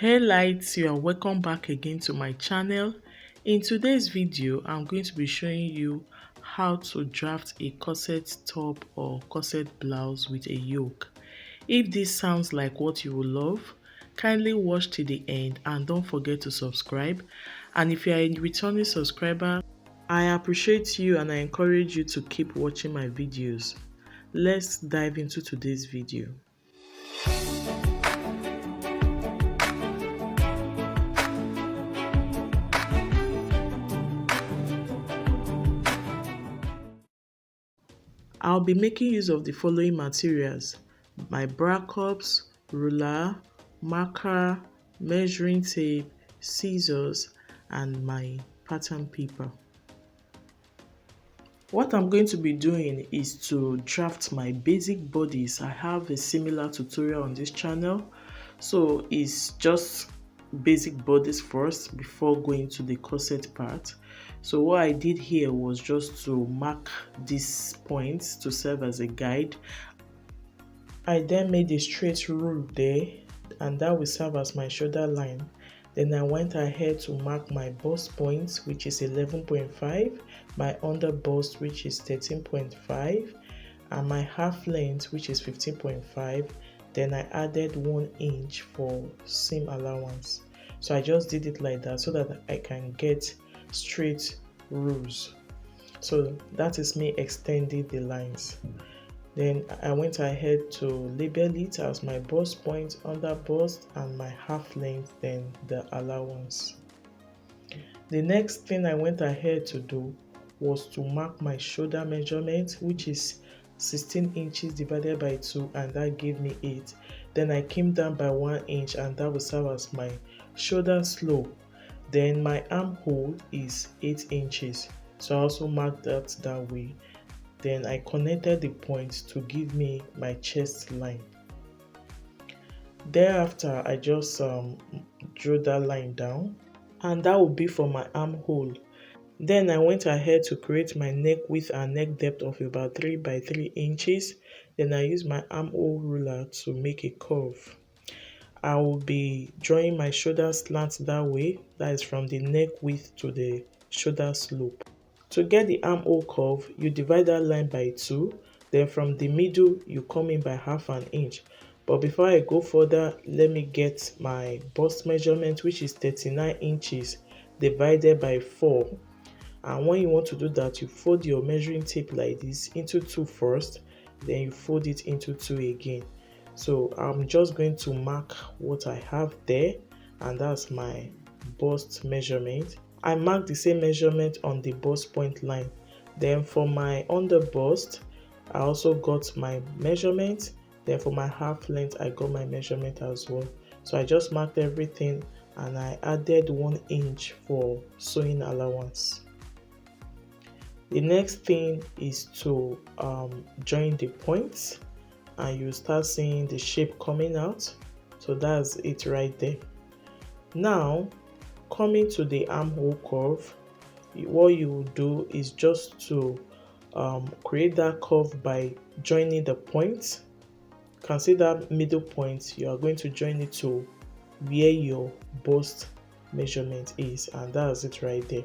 Hey lights, you are welcome back again to my channel. In today's video, I'm going to be showing you how to draft a corset top or corset blouse with a yoke. If this sounds like what you will love, kindly watch till the end and don't forget to subscribe. And if you are a returning subscriber, I appreciate you and I encourage you to keep watching my videos. Let's dive into today's video. I'll be making use of the following materials: my bra cups, ruler, marker, measuring tape, scissors, and my pattern paper. What I'm going to be doing is to draft my basic bodice. I have a similar tutorial on this channel, so it's just basic bodice first before going to the corset part. So what I did here was just to mark these points to serve as a guide. I then made a straight rule there, and that will serve as my shoulder line. Then I went ahead to mark my bust point, which is 11.5, my under bust, which is 13.5, and my half length, which is 15.5. Then I added 1 inch for seam allowance. So I just did it like that so that I can get straight rules. So that is me extending the lines. Then I went ahead to label it as my bust point, under bust, and my half length, then the allowance. The next thing I went ahead to do was to mark my shoulder measurement, which is 16 inches divided by 2, and that gave me 8. Then I came down by 1 inch, and that will serve as my shoulder slope. Then my armhole is 8 inches, so I also marked that way. Then I connected the points to give me my chest line. Thereafter, I just drew that line down, and that will be for my armhole. Then I went ahead to create my neck width and neck depth of about 3 by 3 inches. Then I used my armhole ruler to make a curve. I will be drawing my shoulder slant that way, that is from the neck width to the shoulder slope. To get the armhole curve, you divide that line by 2, then from the middle you come in by half an inch. But before I go further, let me get my bust measurement, which is 39 inches divided by 4. And when you want to do that, you fold your measuring tape like this into 2 first, then you fold it into 2 again. So I'm just going to mark what I have there, and that's my bust measurement. I marked the same measurement on the bust point line. Then for my under bust, I also got my measurement. Then for my half length, I got my measurement as well. So I just marked everything and I added 1 inch for sewing allowance. The next thing is to join the points, and you start seeing the shape coming out. So that's it right there. Now, coming to the armhole curve, what you will do is just to create that curve by joining the points. Consider middle point, you are going to join it to where your bust measurement is, and that's it right there.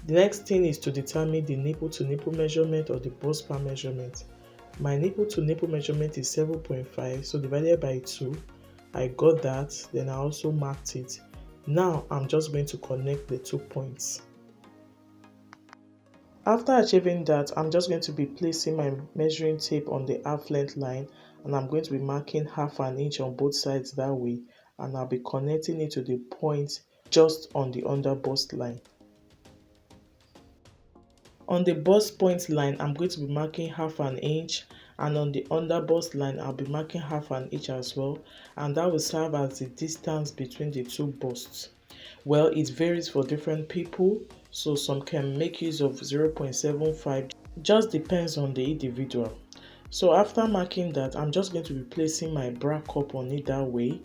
The next thing is to determine the nipple to nipple measurement or the bust part measurement. My nipple to nipple measurement is 7.5, so divided by 2, I got that. Then I also marked it. Now I'm just going to connect the 2 points. After achieving that, I'm just going to be placing my measuring tape on the half length line, and I'm going to be marking half an inch on both sides that way, and I'll be connecting it to the point just on the under bust line. On the bust point line, I'm going to be marking half an inch, and on the under bust line, I'll be marking half an inch as well, and that will serve as the distance between the 2 busts. Well, it varies for different people, so some can make use of 0.75, just depends on the individual. So after marking that, I'm just going to be placing my bra cup on it that way.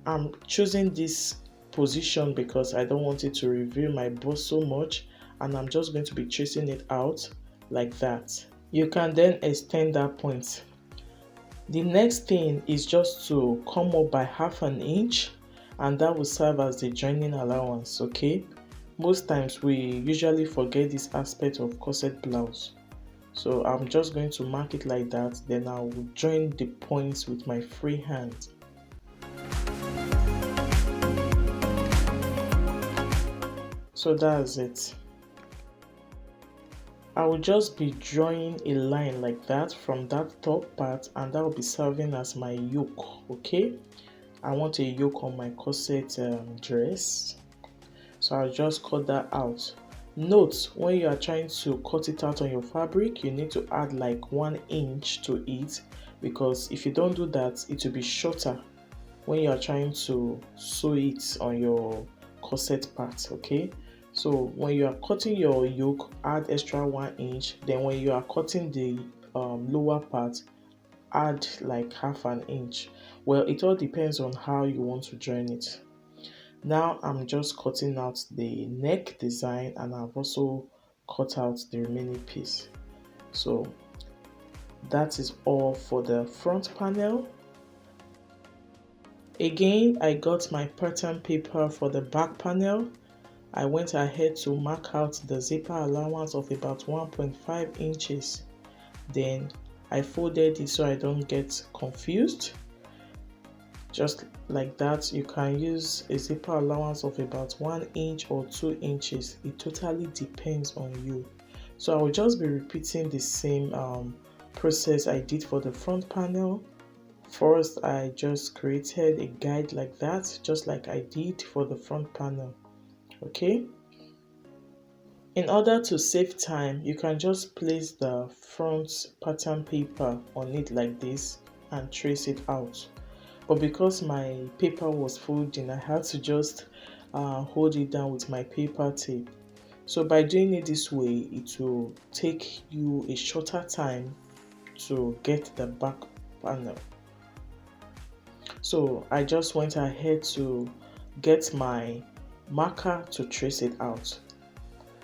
I'm choosing this position because I don't want it to reveal my bust so much, and I'm just going to be tracing it out like that. You can then extend that point. The next thing is just to come up by half an inch and that will serve as the joining allowance. Okay, most times we usually forget this aspect of corset blouse, so I'm just going to mark it like that, then I will join the points with my free hand. So that's it. I will just be drawing a line like that from that top part, and that will be serving as my yoke. Okay, I want a yoke on my corset dress, so I'll just cut that out. Note, when you are trying to cut it out on your fabric, you need to add like 1 inch to it, because if you don't do that, it will be shorter when you are trying to sew it on your corset part. Okay, so when you are cutting your yoke, add extra 1 inch. Then when you are cutting the lower part, add like half an inch. Well, it all depends on how you want to join it. Now I'm just cutting out the neck design, and I've also cut out the remaining piece. So that is all for the front panel. Again, I got my pattern paper for the back panel. I went ahead to mark out the zipper allowance of about 1.5 inches. Then I folded it so I don't get confused. Just like that, you can use a zipper allowance of about 1 inch or 2 inches. It totally depends on you. So I will just be repeating the same process I did for the front panel. First, I just created a guide like that, just like I did for the front panel. Okay, in order to save time, you can just place the front pattern paper on it like this and trace it out. But because my paper was folding, I had to just hold it down with my paper tape. So by doing it this way, it will take you a shorter time to get the back panel. So I just went ahead to get my marker to trace it out.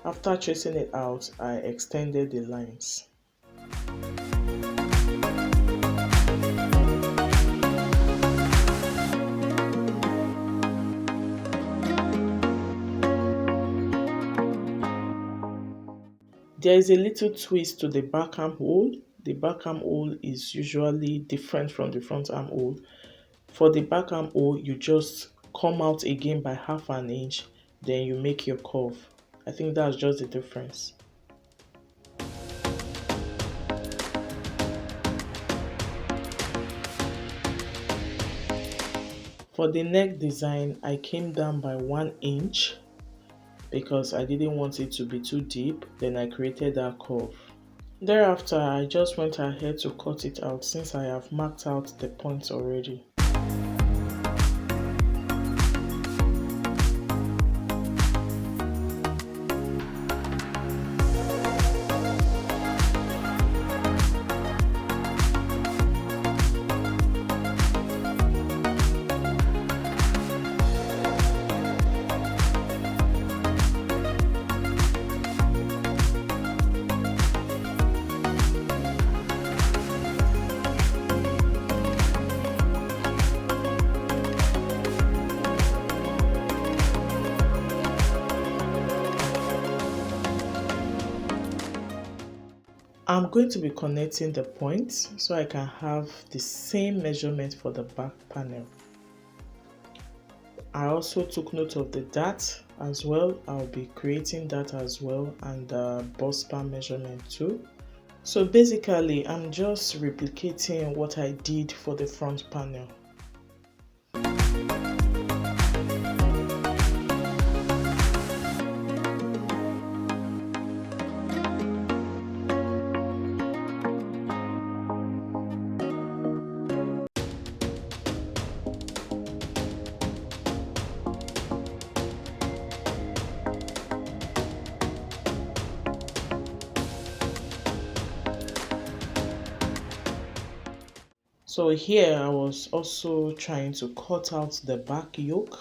After tracing it out, I extended the lines. There is a little twist to the back armhole. The back armhole is usually different from the front armhole. For the back armhole, you just come out again by half an inch, then you make your curve. I think that's just the difference. For the neck design, I came down by 1 inch because I didn't want it to be too deep. Then I created that curve. Thereafter, I just went ahead to cut it out since I have marked out the points already. I'm going to be connecting the points so I can have the same measurement for the back panel. I also took note of the dart as well. I'll be creating that as well, and the bust span measurement too. So basically, I'm just replicating what I did for the front panel. So here I was also trying to cut out the back yoke.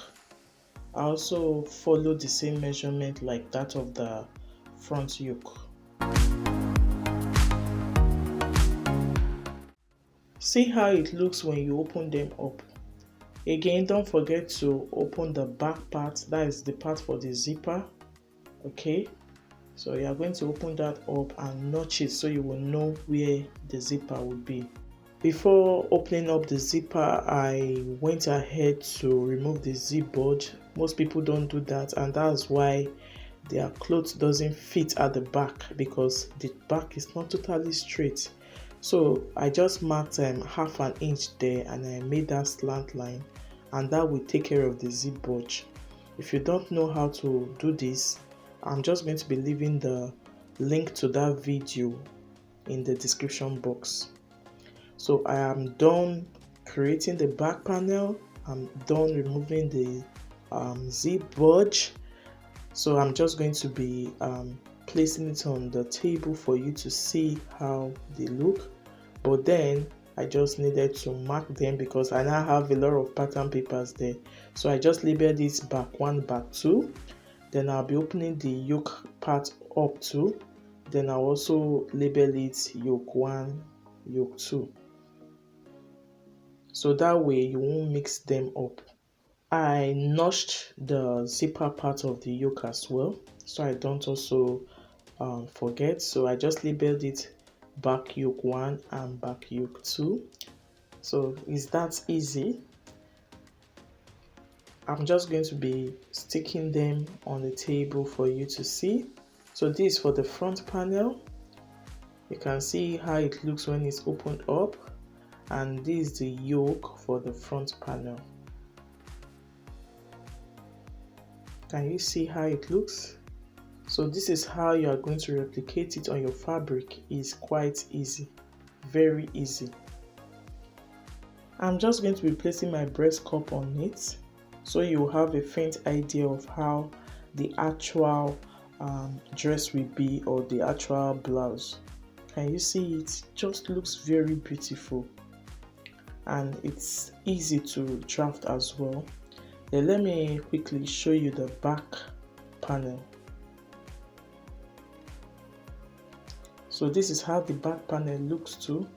I also followed the same measurement like that of the front yoke. See how it looks when you open them up. Again, don't forget to open the back part, that is the part for the zipper. Okay, so you are going to open that up and notch it so you will know where the zipper will be. Before opening up the zipper, I went ahead to remove the zip bulge. Most people don't do that, and that's why their clothes doesn't fit at the back, because the back is not totally straight. So I just marked half an inch there, and I made that slant line, and that will take care of the zip bulge. If you don't know how to do this, I'm just going to be leaving the link to that video in the description box. So I am done creating the back panel. I'm done removing the zip bulge. So I'm just going to be placing it on the table for you to see how they look. But then I just needed to mark them because I now have a lot of pattern papers there. So I just labeled this back 1, back 2. Then I'll be opening the yoke part up too. Then I'll also label it yoke 1, yoke 2. So that way you won't mix them up. I notched the zipper part of the yoke as well, so I don't also forget. So I just labeled it back yoke 1 and back yoke 2. So it's that easy. I'm just going to be sticking them on the table for you to see. So this is for the front panel. You can see how it looks when it's opened up, and this is the yoke for the front panel. Can you see how it looks? So this is how you are going to replicate it on your fabric. It's quite easy, very easy. I'm just going to be placing my breast cup on it, so you will have a faint idea of how the actual dress will be, or the actual blouse. Can you see it? Just looks very beautiful, and it's easy to draft as well. Then let me quickly show you the back panel. So this is how the back panel looks too.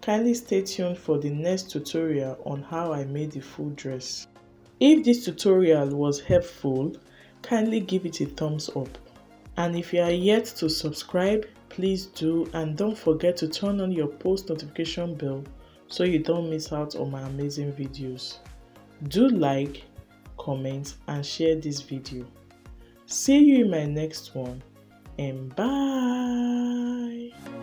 Kindly stay tuned for the next tutorial on how I made the full dress. If this tutorial was helpful, kindly give it a thumbs up. And if you are yet to subscribe, please do, and don't forget to turn on your post notification bell so you don't miss out on my amazing videos. Do like, comment, and share this video. See you in my next one, and bye.